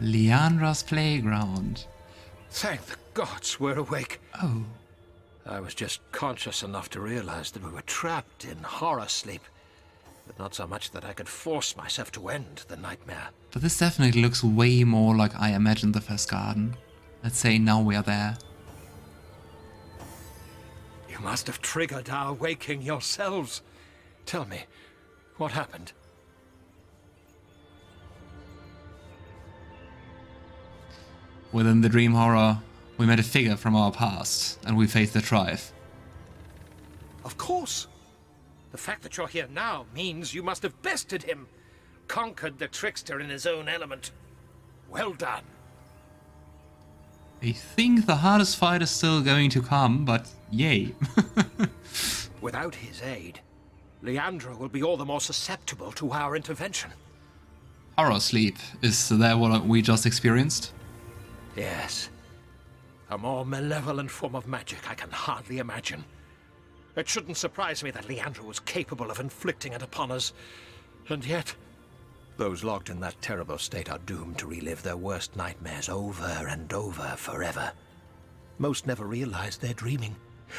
Leandra's playground. Thank the gods we're awake. Oh. I was just conscious enough to realize that we were trapped in horror sleep, but not so much that I could force myself to end the nightmare. But this definitely looks way more like I imagined the first garden. Let's say now we are there. You must have triggered our waking yourselves. Tell me, what happened? Within the dream horror, we met a figure from our past, and we faced the tribe. Of course. The fact that you're here now means you must have bested him. Conquered the trickster in his own element. Well done. I think the hardest fight is still going to come, but yay. Without his aid, Leandra will be all the more susceptible to our intervention. Horror sleep, is that what we just experienced? Yes. A more malevolent form of magic I can hardly imagine. It shouldn't surprise me that Leandra was capable of inflicting it upon us. And yet, those locked in that terrible state are doomed to relive their worst nightmares over and over forever. Most never realize they're dreaming,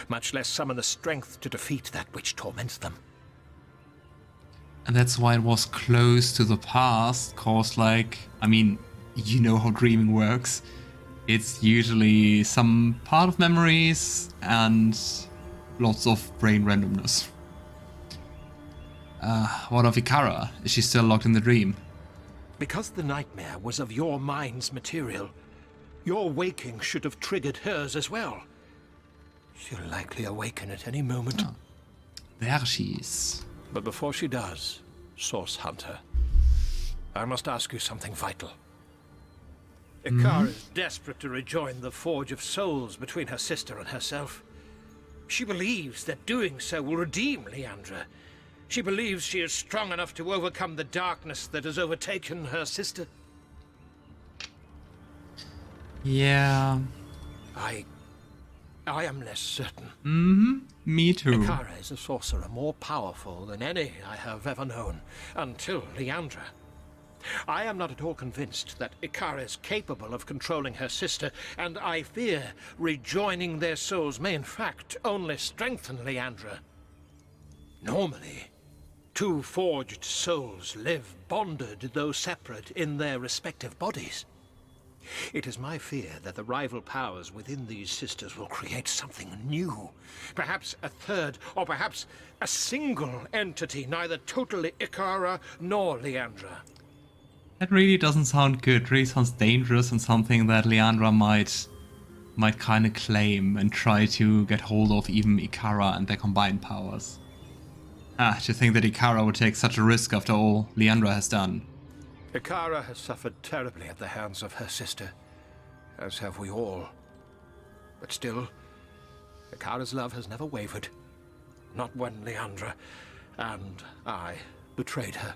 much less summon the strength to defeat that which torments them. And that's why it was close to the past, cause like, I mean, you know how dreaming works. It's usually some part of memories and lots of brain randomness. What of Icara? Is she still locked in the dream? Because the nightmare was of your mind's material, your waking should have triggered hers as well. She'll likely awaken at any moment. Oh. There she is. But before she does, Source Hunter, I must ask you something vital. Icara is desperate to rejoin the Forge of Souls between her sister and herself. She believes that doing so will redeem Leandra. She believes she is strong enough to overcome the darkness that has overtaken her sister. Yeah. I am less certain. Me too. Icara is a sorcerer more powerful than any I have ever known, until Leandra. I am not at all convinced that Icara is capable of controlling her sister, and I fear rejoining their souls may in fact only strengthen Leandra. Normally, two forged souls live bonded though separate in their respective bodies. It is my fear that the rival powers within these sisters will create something new. Perhaps a third, or perhaps a single entity, neither totally Icara nor Leandra. That really doesn't sound good. Really sounds dangerous and something that Leandra might kind of claim and try to get hold of even Icara and their combined powers. To think that Icara would take such a risk after all Leandra has done. Icara has suffered terribly at the hands of her sister, as have we all. But still, Ikara's love has never wavered. Not when Leandra and I betrayed her.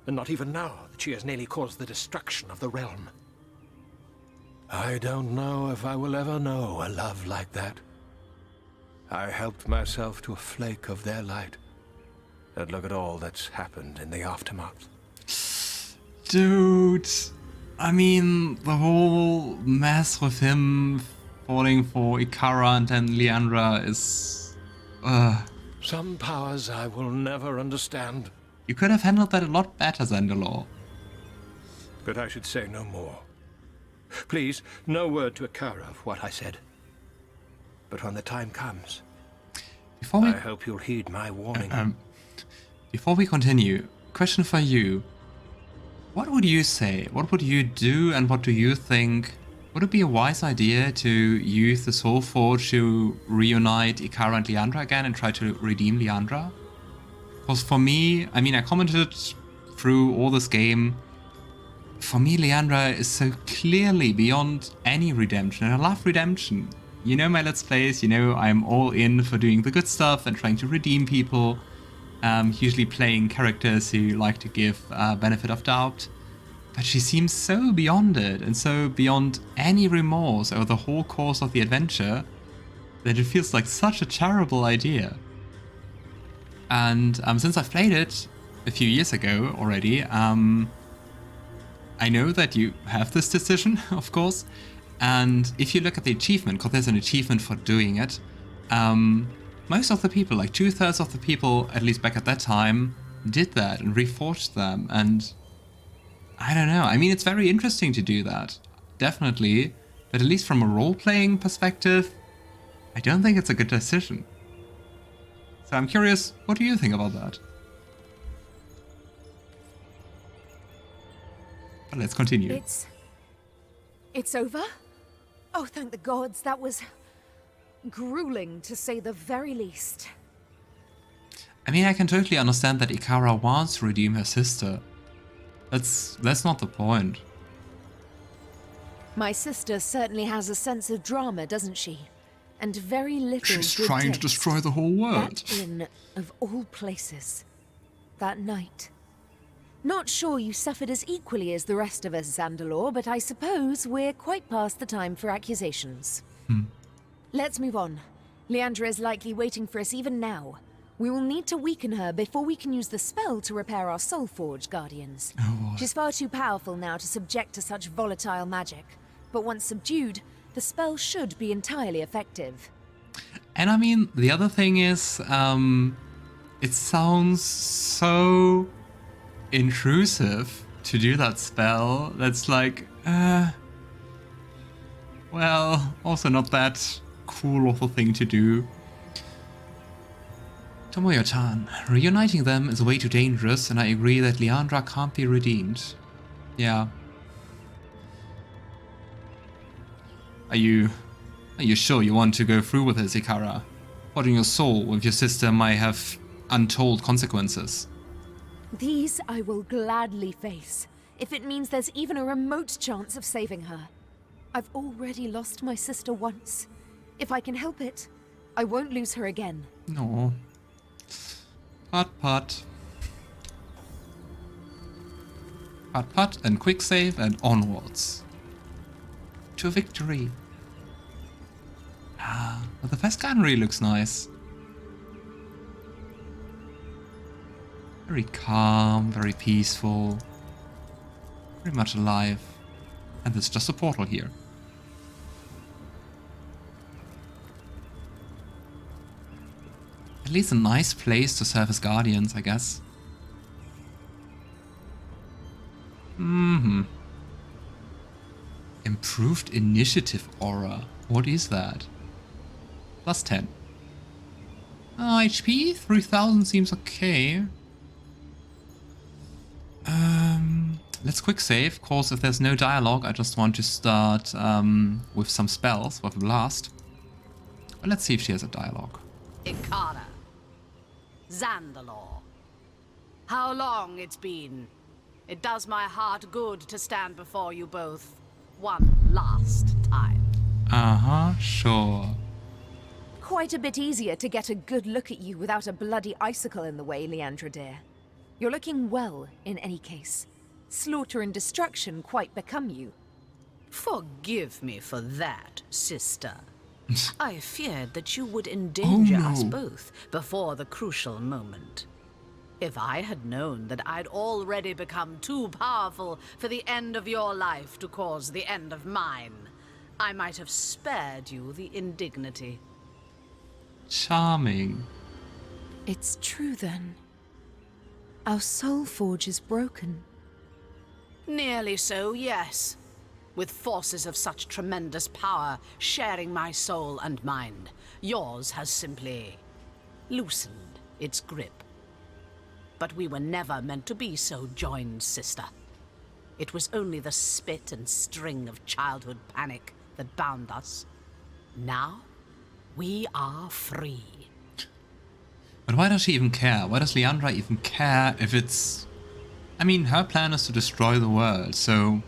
And not even now that she has nearly caused the destruction of the realm. I don't know if I will ever know a love like that. I helped myself to a flake of their light. And look at all that's happened in the aftermath. Dude, I mean, the whole mess with him falling for Icara and then Leandra is... Some powers I will never understand. You could have handled that a lot better, Zandalor. But I should say no more. Please, no word to Icara of what I said. But when the time comes, I hope you'll heed my warning. Before we continue, question for you. What would you say? What would you do and what do you think? Would it be a wise idea to use the Soul Forge to reunite Icara and Leandra again and try to redeem Leandra? Because for me, I mean, I commented through all this game. For me, Leandra is so clearly beyond any redemption, and I love redemption. You know my Let's Plays, you know I'm all in for doing the good stuff and trying to redeem people. Usually playing characters who like to give benefit of doubt. But she seems so beyond it, and so beyond any remorse over the whole course of the adventure, that it feels like such a terrible idea. And since I've played it a few years ago already, I I know that you have this decision, of course, and if you look at the achievement, because there's an achievement for doing it, most of the people, like 2/3 of the people, at least back at that time, did that and reforged them, and I don't know. I mean, it's very interesting to do that, definitely, but at least from a role-playing perspective, I don't think it's a good decision. So I'm curious, what do you think about that? But let's continue. It's over? Oh, thank the gods, that was grueling, to say the very least. I mean, I can totally understand that Icara wants to redeem her sister. That's not the point. My sister certainly has a sense of drama, doesn't she? And very little She's good trying to taste. destroy the whole world. That inn, of all places. That night. Not sure you suffered as equally as the rest of us, Zandalor, but I suppose we're quite past the time for accusations. Let's move on. Leandra is likely waiting for us even now. We will need to weaken her before we can use the spell to repair our Soulforge Guardians. Oh boy. She's far too powerful now to subject to such volatile magic, but once subdued, the spell should be entirely effective. And I mean, the other thing is, it sounds so intrusive to do that spell. That's like, well, also not that cool of a thing to do. Tomoyo-chan, reuniting them is way too dangerous, and I agree that Leandra can't be redeemed. Yeah. Are you sure you want to go through with this, Icara? Putting your soul with your sister might have untold consequences. These I will gladly face, if it means there's even a remote chance of saving her. I've already lost my sister once. If I can help it, I won't lose her again. No. Putt. Putt, and quick save, and onwards. To victory. Ah, but the first garden really looks nice. Very calm, very peaceful. Very much alive. And there's just a portal here. At least a nice place to serve as guardians, I guess. Improved initiative aura. What is that? Plus 10. HP 3000 seems okay. Let's quick save, cause if there's no dialogue, I just want to start with some spells, with a blast. But let's see if she has a dialogue. Icara. Zandalor. How long it's been. It does my heart good to stand before you both one last time. Uh-huh, sure. Quite a bit easier to get a good look at you without a bloody icicle in the way, Leandra dear. You're looking well, in any case. Slaughter and destruction quite become you. Forgive me for that, sister. I feared that you would endanger us both before the crucial moment. If I had known that I'd already become too powerful for the end of your life to cause the end of mine, I might have spared you the indignity. Charming. It's true then. Our soul forge is broken. Nearly so, yes. With forces of such tremendous power sharing my soul and mind, yours has simply loosened its grip. But we were never meant to be so joined, sister. It was only the spit and string of childhood panic that bound us. Now, we are free. But why does she even care? Why does Leandra even care if it's... I mean, her plan is to destroy the world, so...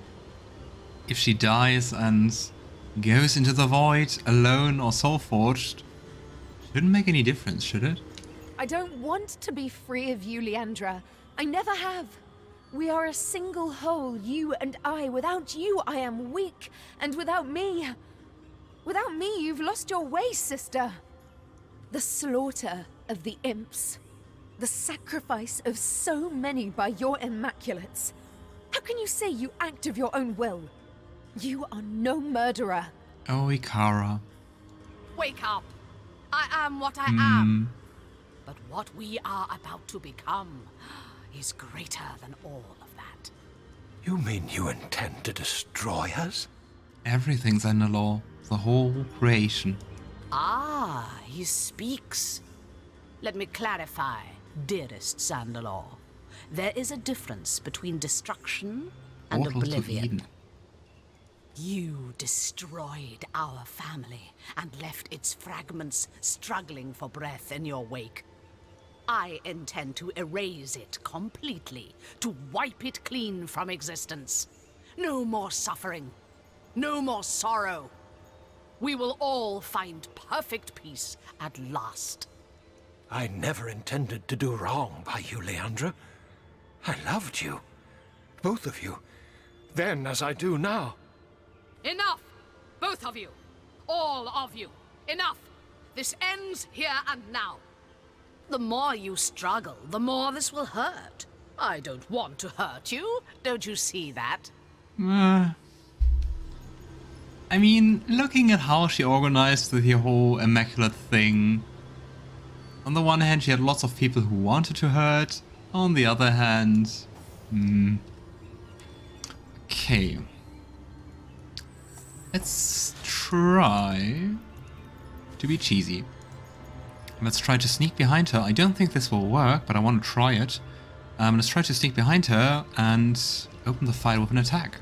if she dies and goes into the void, alone or soul-forged, shouldn't make any difference, should it? I don't want to be free of you, Leandra. I never have. We are a single whole, you and I. Without you, I am weak. And without me... without me, you've lost your way, sister. The slaughter of the imps. The sacrifice of so many by your immaculates. How can you say you act of your own will? You are no murderer. Oh, Icara. Wake up! I am what I am. But what we are about to become is greater than all of that. You mean you intend to destroy us? Everything's in the law. The whole creation. Ah, he speaks. Let me clarify, dearest Zandalor. There is a difference between destruction and Portal to oblivion. Eden. You destroyed our family and left its fragments struggling for breath in your wake. I intend to erase it completely, to wipe it clean from existence. No more suffering, no more sorrow. We will all find perfect peace at last. I never intended to do wrong by you, Leandra. I loved you. Both of you. Then as I do now. Enough! Both of you! All of you! Enough! This ends here and now. The more you struggle, the more this will hurt. I don't want to hurt you. Don't you see that? I mean, looking at how she organized the whole Immaculate thing, on the one hand she had lots of people who wanted to hurt, on the other hand... Okay. Let's try to be cheesy. Let's try to sneak behind her. I don't think this will work, but I want to try it. Let's try to sneak behind her and open the fight with an attack.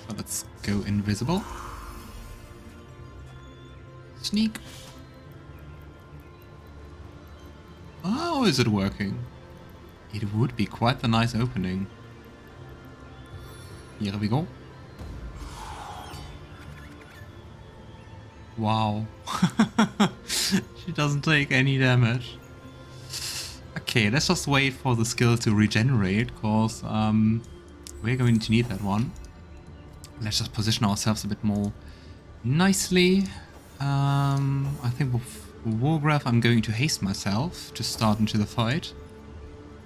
So let's go invisible. Sneak. Oh, is it working? It would be quite the nice opening. Here we go. Wow. She doesn't take any damage. Okay, let's just wait for the skill to regenerate, because we're going to need that one. Let's just position ourselves a bit more nicely. I think with Wolgraff I'm going to haste myself to start into the fight.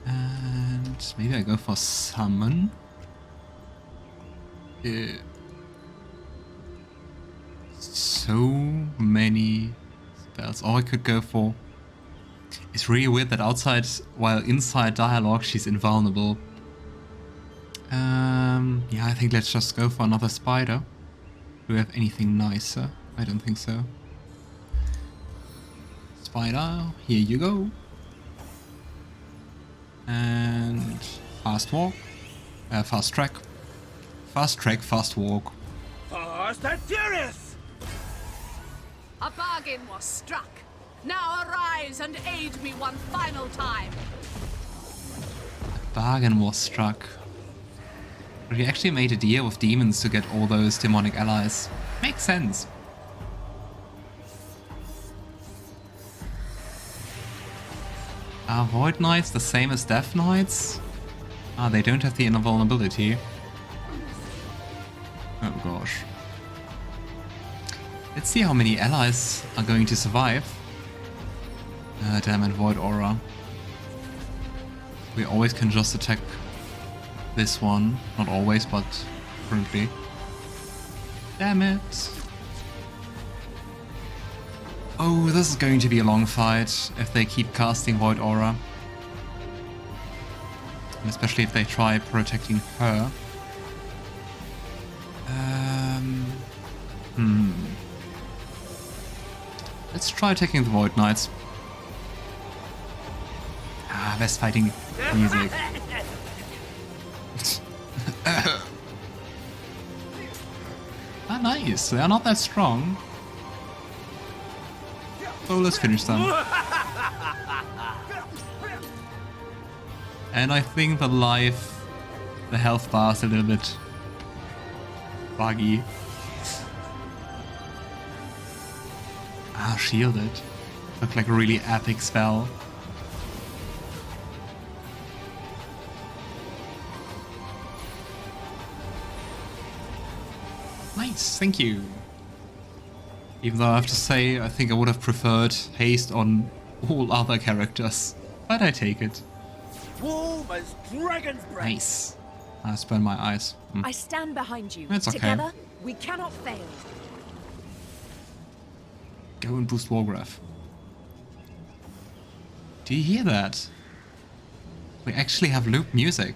And maybe I go for summon. So many spells. All I could go for. It's really weird that outside, while inside dialogue, she's invulnerable. Yeah, I think let's just go for another spider. Do we have anything nicer? I don't think so. Spider, here you go. And fast walk. Fast track. Fast track, fast walk. Fast and furious! A bargain was struck. Now arise and aid me one final time. Bargain was struck. We actually made a deal with demons to get all those demonic allies. Makes sense. Are Void Knights the same as Death Knights? Ah, they don't have the invulnerability. Oh gosh. Let's see how many allies are going to survive. Damn it, Void Aura. We always can just attack this one. Not always, but currently. Damn it. Oh, this is going to be a long fight if they keep casting Void Aura. And especially if they try protecting her. Let's try attacking the Void Knights. Ah, best fighting music. Ah, nice. They are not that strong. So let's finish them. And I think the health bar is a little bit buggy. Ah, shielded. Looked like a really epic spell. Nice, thank you. Even though I have to say, I think I would have preferred haste on all other characters. But I take it. Warm as dragon's breath. Nice. I spurned my eyes. I stand behind you. It's okay. Together, we cannot fail. Go and boost Wolgraff. Do you hear that? We actually have loop music.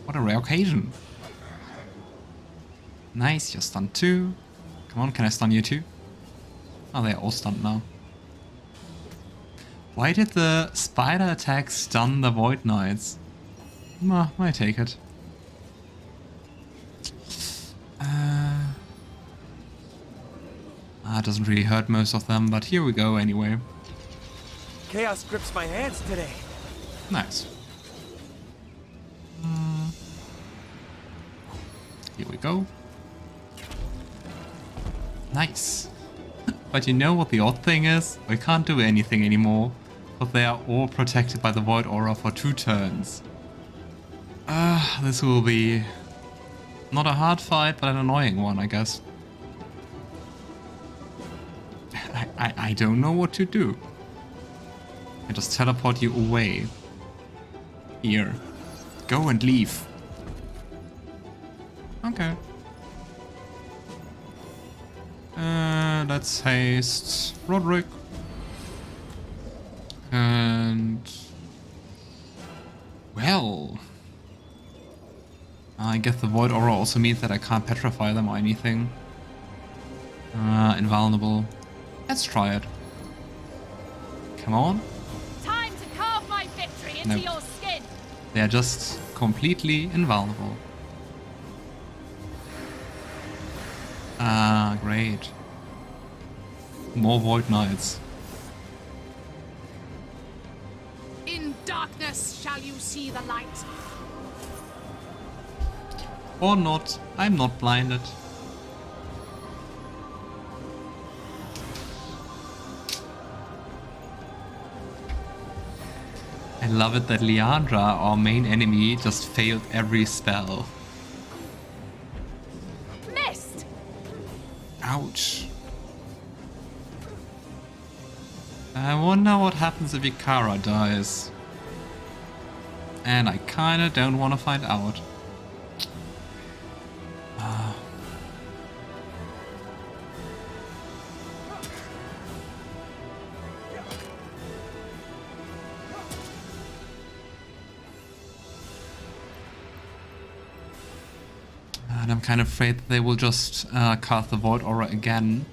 What a rare occasion. Nice, you're stunned too. Come on, can I stun you too? Oh, they're all stunned now. Why did the spider attack stun the Void Knights? I take it. It doesn't really hurt most of them, but here we go anyway. Chaos grips my hands today. Nice. Here we go. Nice. But you know what the odd thing is? We can't do anything anymore, but they are all protected by the Void Aura for 2 turns. This will be not a hard fight, but an annoying one, I guess. I don't know what to do. I just teleport you away. Here. Go and leave. Okay. Let's haste Roderick. And... well... I guess the Void Aura also means that I can't petrify them or anything. Invulnerable. Let's try it. Come on. Time to carve my victory into your skin. They are just completely invulnerable. Great. More Void Knights. In darkness shall you see the light. Or not. I'm not blinded. I love it that Leandra, our main enemy, just failed every spell. Missed. Ouch. I wonder what happens if Icara dies. And I kinda don't want to find out. And I'm kind of afraid that they will just cast the Void Aura again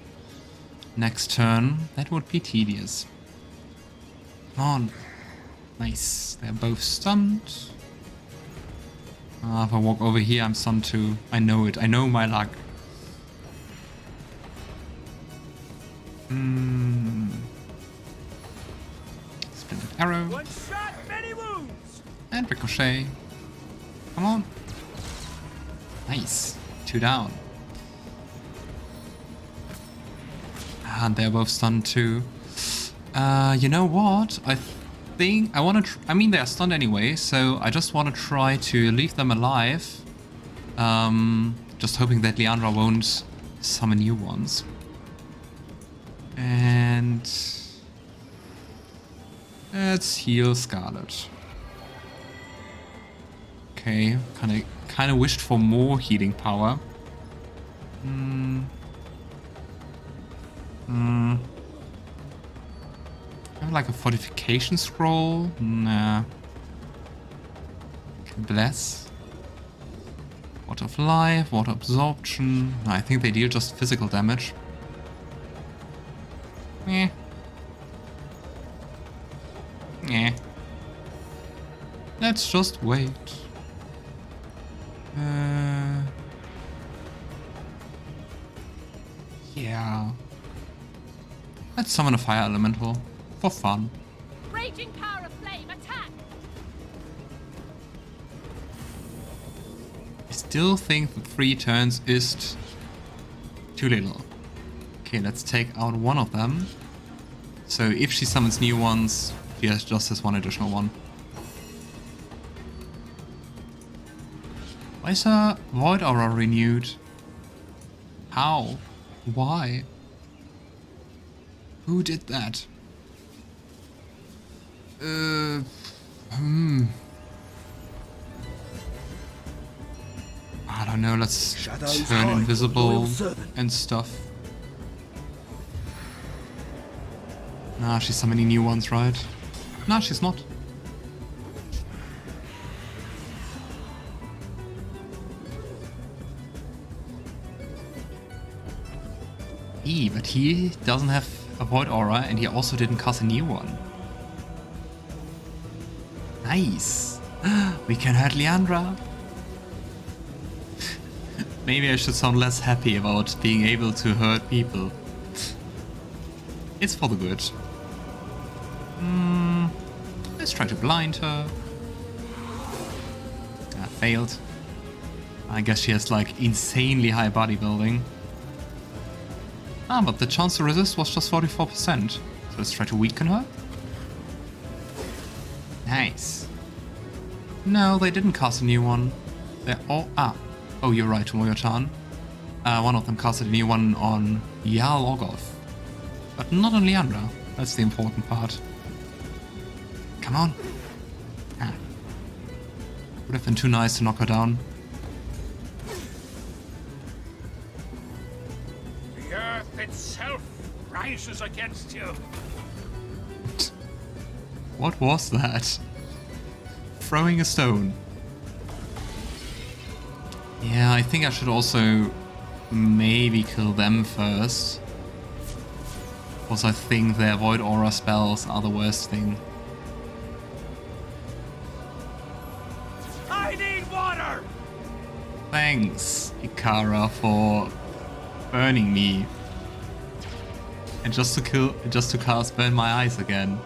next turn. That would be tedious. Come on. Nice. They're both stunned. If I walk over here, I'm stunned too. I know it. I know my luck. Splintered arrow. One shot, many wounds. And ricochet. Come on. Nice. 2 down. And they're both stunned too. You know what? I think I want to. I mean, they are stunned anyway, so I just want to try to leave them alive. Just hoping that Leandra won't summon new ones. And let's heal Scarlett. Okay, kind of wished for more healing power. Have like a fortification scroll? Nah. Bless. Water of life, water absorption. I think they deal just physical damage. Eh. Eh. Let's just wait. Yeah. Let's summon a fire elemental. For fun. Raging power of flame, attack! I still think that 3 turns is too little. Okay, let's take out one of them. So if she summons new ones, she has just this one additional one. Why is her Void Aura renewed? How? Why? Who did that? Oh no, let's Shadows turn hide, invisible loyal servant. and stuff. Ah, she's summoning new ones, right? No, she's not. But he doesn't have a Void Aura, and he also didn't cast a new one. Nice! We can hurt Leandra! Maybe I should sound less happy about being able to hurt people. It's for the good. Let's try to blind her. Failed. I guess she has like insanely high bodybuilding. But the chance to resist was just 44%. So let's try to weaken her. Nice. No, they didn't cast a new one. They're all... Oh, you're right, Tomoyo-chan. One of them casted a new one on Jarl Orgoth. But not on Leandra. That's the important part. Come on. Would have been too nice to knock her down. The earth itself rises against you. What was that? Throwing a stone. Yeah, I think I should also maybe kill them first. Because I think their Void Aura spells are the worst thing. I need water! Thanks, Icara, for burning me. And just to cast Burn My Eyes again.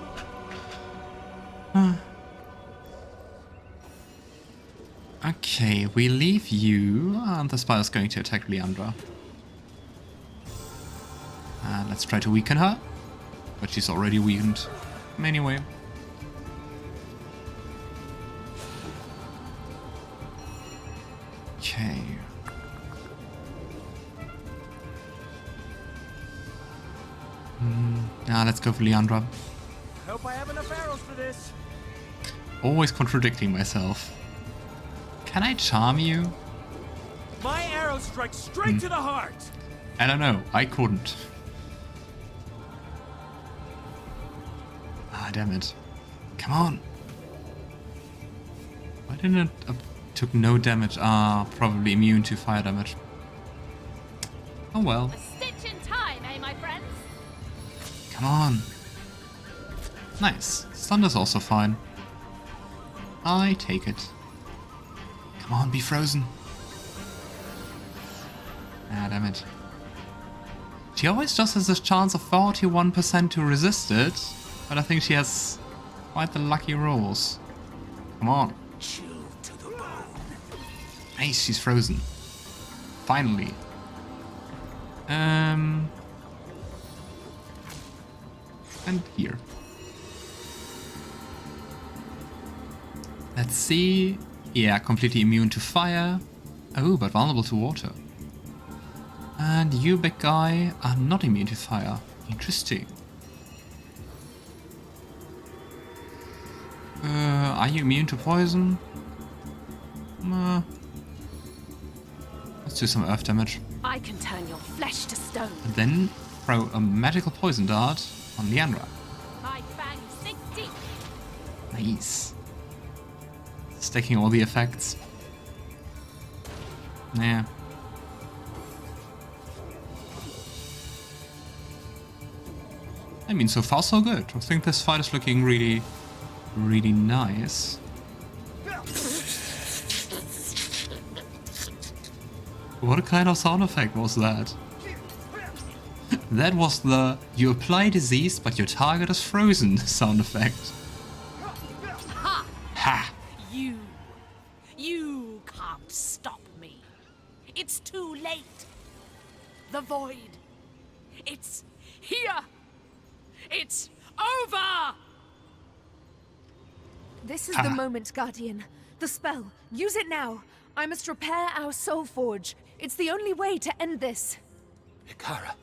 Okay, we leave you, and the spider's going to attack Leandra. Let's try to weaken her, but she's already weakened. Anyway. Okay. Let's go for Leandra. Hope I have enough arrows for this. Always contradicting myself. Can I charm you? My arrow strikes straight to the heart. I don't know. I couldn't. Damn it. Come on. Why didn't it... took no damage. Probably immune to fire damage. Oh well. A stitch in time, eh, my friends? Come on. Nice. Thunder's also fine. I take it. Come on, be frozen. Damn it. She always just has a chance of 41% to resist it, but I think she has quite the lucky rolls. Come on. Chill to the bone. Nice, she's frozen. Finally. And here. Let's see. Yeah, completely immune to fire. Oh, but vulnerable to water. And you, big guy, are not immune to fire. Interesting. Are you immune to poison? Let's do some earth damage. I can turn your flesh to stone. And then throw a magical poison dart on Leandra. My fangs sink deep. Nice. Stacking all the effects. Yeah. I mean, so far so good. I think this fight is looking really, really nice. What kind of sound effect was that? That was the "you apply disease, but your target is frozen" sound effect. Ha! Ha! You can't stop me. It's too late. The void. It's here. It's over! This is the moment, Guardian. The spell. Use it now. I must repair our soul forge. It's the only way to end this. Icara,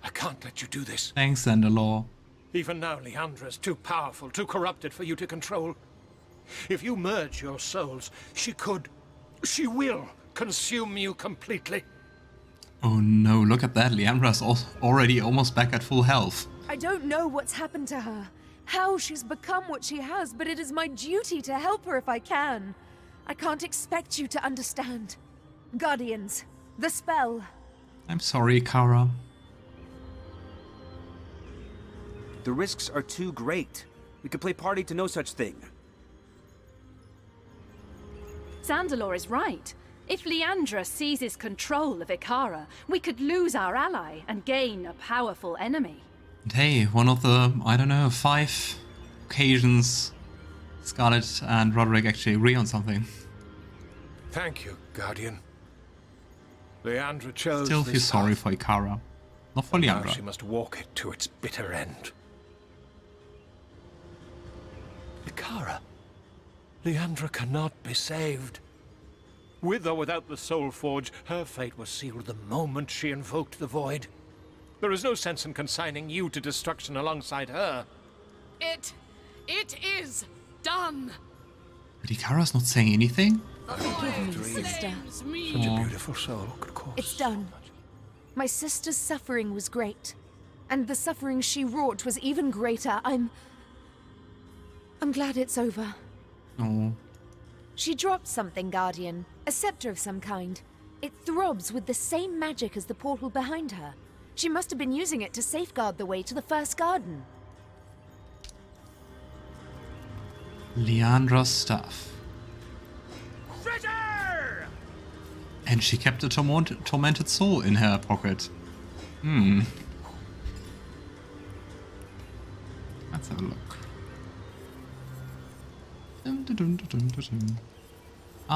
I can't let you do this. Thanks, Zandalore. Even now, Leandra's too powerful, too corrupted for you to control. If you merge your souls, she will consume you completely. Oh no, look at that. Leandra's already almost back at full health. I don't know what's happened to her, how she's become what she has, but it is my duty to help her if I can. I can't expect you to understand. Guardians, the spell. I'm sorry, Icara. The risks are too great. We could play party to no such thing. Zandalor is right. If Leandra seizes control of Icara, we could lose our ally and gain a powerful enemy. And hey, one of the, I don't know, 5 occasions Scarlett and Roderick actually agree on something. Thank you, Guardian. Leandra chose Still feel this sorry path. for Icara. Not for Now Leandra. she must walk it to its bitter end. Icara, Leandra cannot be saved. With or without the Soul Forge, her fate was sealed the moment she invoked the Void. There is no sense in consigning you to destruction alongside her. It is done. But Ikara's not saying anything? Forgive me, sister. Such a beautiful soul could cause It's done. My sister's suffering was great, and the suffering she wrought was even greater. I'm glad it's over. Oh. She dropped something, Guardian. A scepter of some kind. It throbs with the same magic as the portal behind her. She must have been using it to safeguard the way to the first garden. Leandra's stuff. Treasure! And she kept a tormented soul in her pocket. Let's have a look.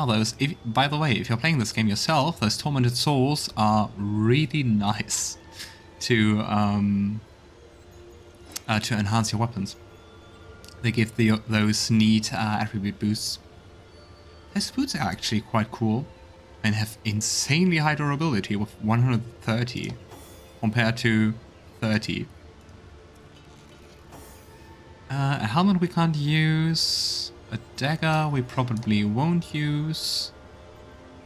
Those, by the way, if you're playing this game yourself, those tormented souls are really nice to enhance your weapons. They give those neat attribute boosts. Those boots are actually quite cool and have insanely high durability with 130 compared to 30. A helmet we can't use. A dagger we probably won't use.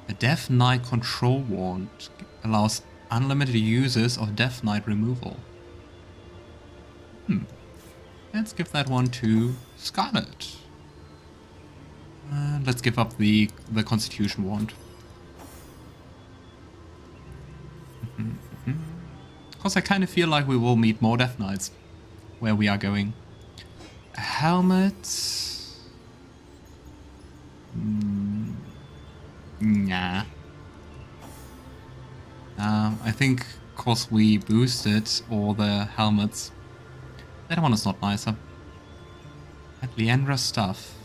A Death Knight control wand allows unlimited uses of Death Knight removal. Let's give that one to Scarlett. Let's give up the Constitution wand. Because I kind of feel like we will meet more Death Knights where we are going. A helmet. Nah. I think because we boosted all the helmets, that one is not nicer. And Leandra's stuff.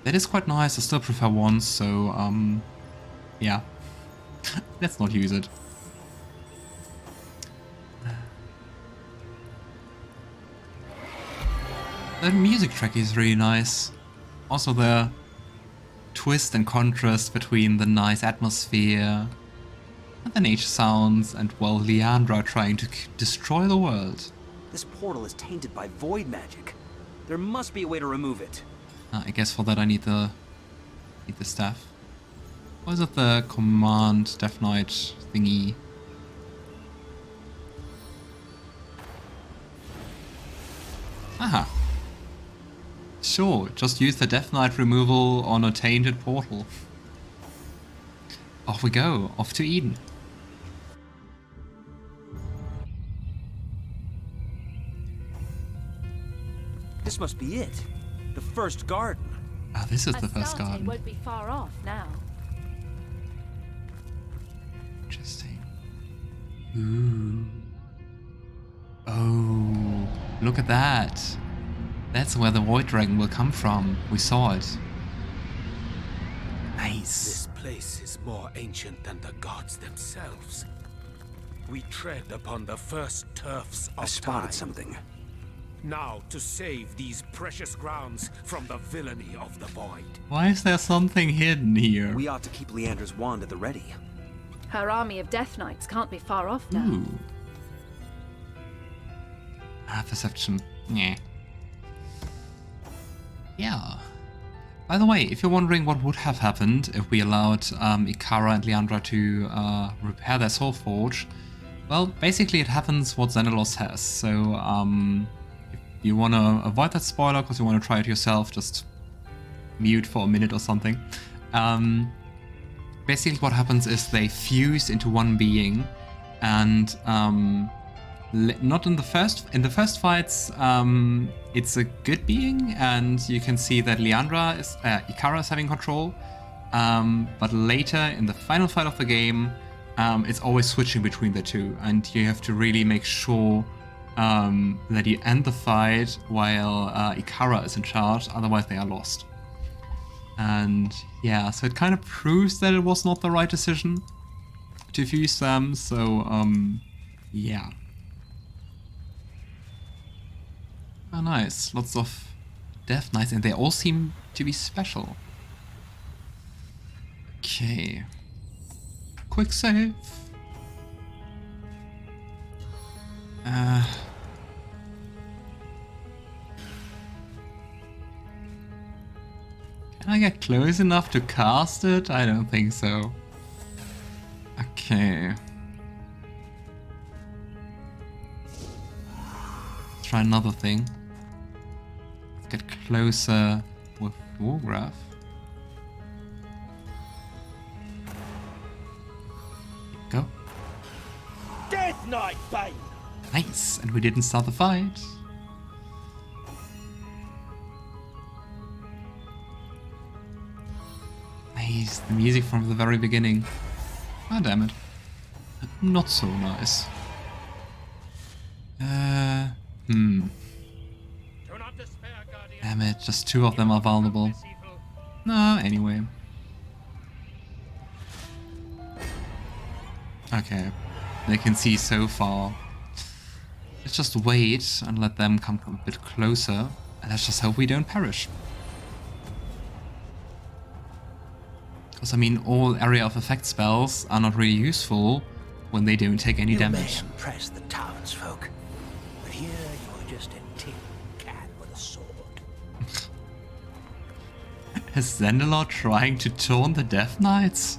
That is quite nice. I still prefer wands, so yeah. Let's not use it. The music track is really nice. Also the twist and contrast between the nice atmosphere and the nature sounds and, well, Leandra trying to destroy the world. This portal is tainted by void magic. There must be a way to remove it. I guess for that I need the staff. Or is it the command Death Knight thingy? Aha. Sure, just use the Death Knight removal on a tainted portal. Off we go, off to Eden. This must be it. The first garden. Ah, this is the first Astarte garden. won't be far off now. Interesting. Ooh. Oh, look at that. That's where the Void Dragon will come from. We saw it. Nice. This place is more ancient than the gods themselves. We tread upon the first turfs of I spotted time. something. Now to save these precious grounds from the villainy of the void. Why is there something hidden here? We ought to keep Leandra's wand at the ready. Her army of Death Knights can't be far off now. Ooh. Perception. Yeah. Yeah. By the way, if you're wondering what would have happened if we allowed Icara and Leandra to repair their soul forge, well, basically it happens what Zandalor says. So if you want to avoid that spoiler because you want to try it yourself, just mute for a minute or something. Basically what happens is they fuse into one being, and not in the first fights, it's a good being, and you can see that Icara is having control. But later in the final fight of the game, it's always switching between the two, and you have to really make sure that you end the fight while Icara is in charge, otherwise they are lost. And yeah, so it kind of proves that it was not the right decision to fuse them, so yeah. Oh nice, lots of Death Knights, and they all seem to be special. Okay. Quick save. Can I get close enough to cast it? I don't think so. Okay. Let's try another thing. Let's get closer with Wolgraff. Go. Death Knight Bane! Nice, and we didn't start the fight. Nice, the music from the very beginning. Ah, damn it. Not so nice. Damn it, just two of them are vulnerable. No, anyway. Okay, they can see so far. Let's just wait and let them come a bit closer, and let's just hope we don't perish. Because I mean, all area of effect spells are not really useful when they don't take any damage. You may impress the townsfolk, but here you are just a tin can with a sword. Is Zandalor trying to taunt the Death Knights?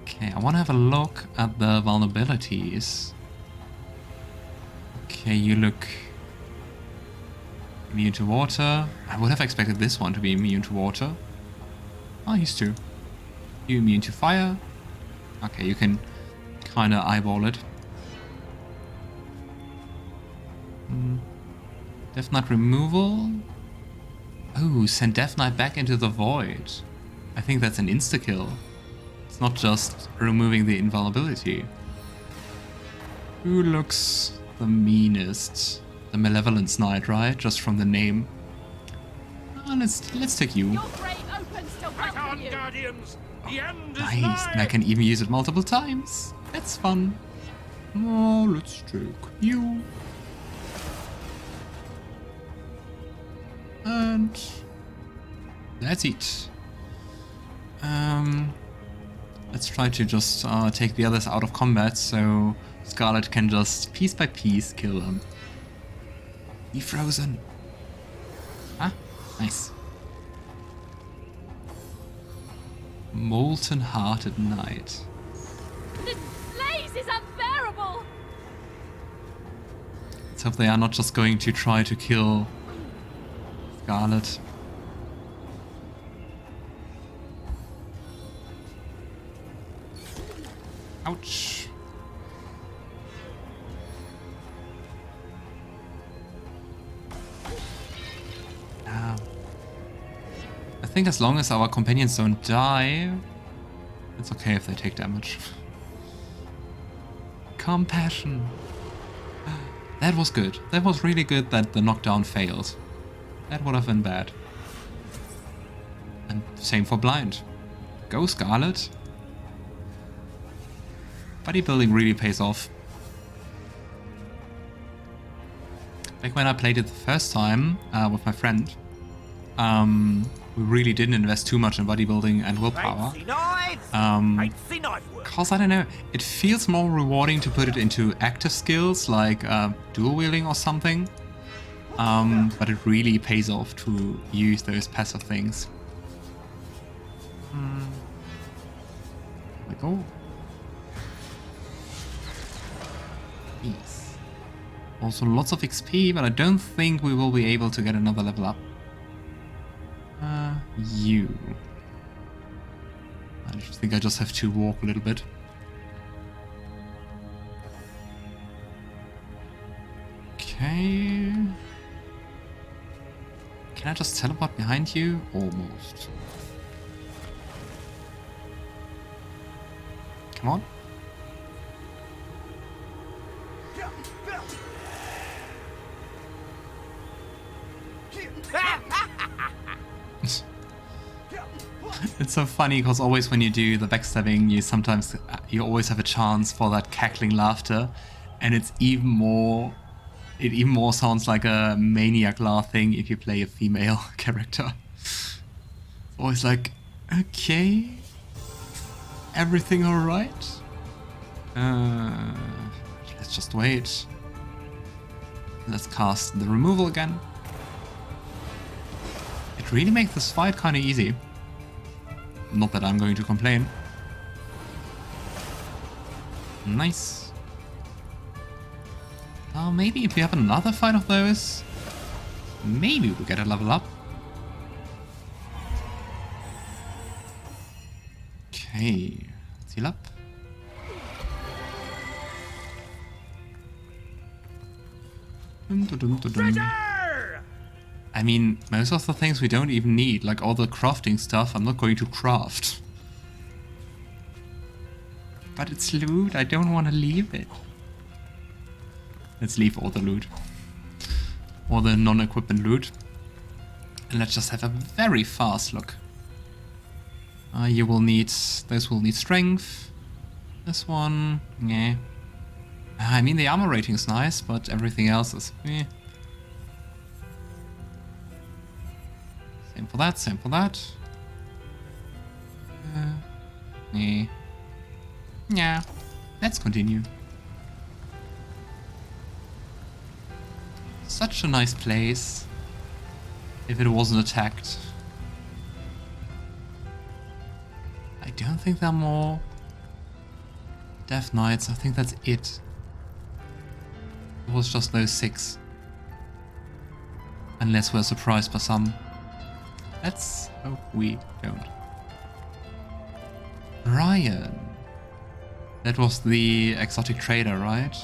Okay, I want to have a look at the vulnerabilities. Okay, you look immune to water. I would have expected this one to be immune to water. Oh, he's too. You immune to fire. Okay, you can kind of eyeball it. Death Knight removal. Oh, send Death Knight back into the void. I think that's an insta-kill. It's not just removing the invulnerability. Who looks the meanest? The Malevolence Knight, right? Just from the name. Oh, let's take you. Your grave opens to welcome you. Guardians, the end is Nice, nigh. and I can even use it multiple times. That's fun. Oh, let's take you. And that's it. Let's try to just take the others out of combat so Scarlett can just piece by piece kill them. Be frozen. Ah, nice. Molten Hearted Knight. This blaze is unbearable! Let's hope they are not just going to try to kill Scarlett. Ouch. I think as long as our companions don't die, it's okay if they take damage. Compassion. That was good. That was really good that the knockdown failed. That would have been bad. And same for blind. Go Scarlett. Bodybuilding really pays off. Back when I played it the first time with my friend, we really didn't invest too much in bodybuilding and willpower. Cause I don't know, it feels more rewarding to put it into active skills like dual wielding or something. but it really pays off to use those passive things. There we go. Peace. Also lots of XP, but I don't think we will be able to get another level up. You. I think I just have to walk a little bit. Okay. Can I just teleport behind you? Almost. Come on. It's so funny because always when you do the backstabbing, you always have a chance for that cackling laughter, and it even more sounds like a maniac laughing if you play a female character. It's always like, okay, everything alright? Let's just wait. Let's cast the removal again. It really makes this fight kind of easy. Not that I'm going to complain. Nice. Maybe if we have another fight of those, maybe we'll get a level up. Okay, let's heal up. I mean, most of the things we don't even need, like all the crafting stuff, I'm not going to craft. But it's loot, I don't want to leave it. Let's leave all the loot. All the non-equipment loot. And let's just have a very fast look. Those will need strength. This one, yeah. I mean, the armor rating is nice, but everything else is meh. Same for that, same for that. Yeah, let's continue. Such a nice place. If it wasn't attacked. I don't think there are more Death Knights. I think that's it. It was just those 6. Unless we're surprised by some. Let's hope we don't. Ryan. That was the exotic trader, right?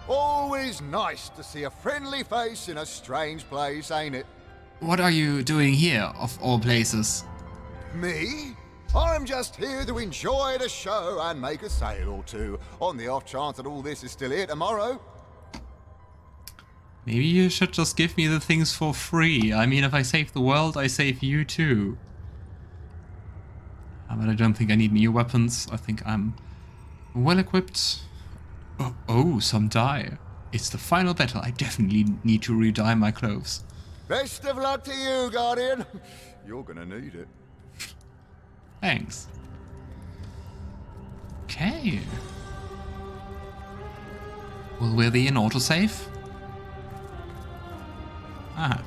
Always nice to see a friendly face in a strange place, ain't it? What are you doing here, of all places? Me? I'm just here to enjoy the show and make a sale or two, on the off chance that all this is still here tomorrow. Maybe you should just give me the things for free. I mean, if I save the world, I save you too. But I don't think I need new weapons. I think I'm well equipped. Oh, some dye. It's the final battle. I definitely need to re-dye my clothes. Best of luck to you, Guardian. You're gonna need it. Thanks. Okay. Will there be an autosave? Ah.